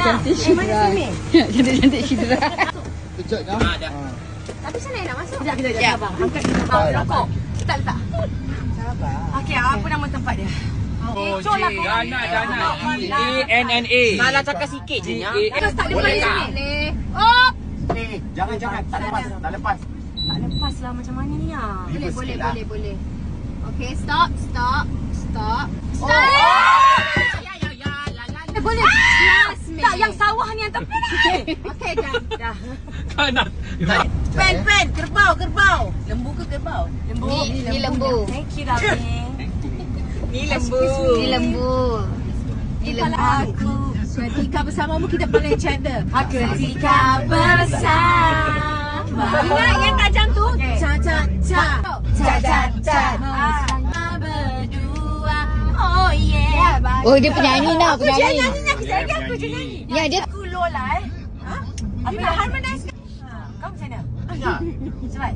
Cantik-cantik Syidra. Cantik-cantik Syidra. Kejap dah. Tapi macam mana nak masuk? Kejap. Sabar. Angkat rokok. Letak. Sabar. Okey, apa nama tempat dia? Dana. DANNA. Salah cakap sikit je ya. Terus tak Boleh boleh tak? ni. Oh! Jangan. Tak lepas. Tak lepas lah macam mana ni ah. Boleh. Okay, stop. Boleh. Last minute. Tak, yang sawah ni yang tepi ni. Okay, dah. Pen, kerbau. Lembu ke kerbau? Ni lembu. Thank you, darling. Ni lembu. Ni lembu. Aku ketika bersamamu kita pernah canda. Ketika bersama. Ingat yang tajam tu? Ca. Berdua. Oh yeah. Oh, dia penyanyi tau, penyanyi. Aku nyanyi. Ya, dia Aku Lola Apa nak harmonize. kau macam mana? Ya. Cepat.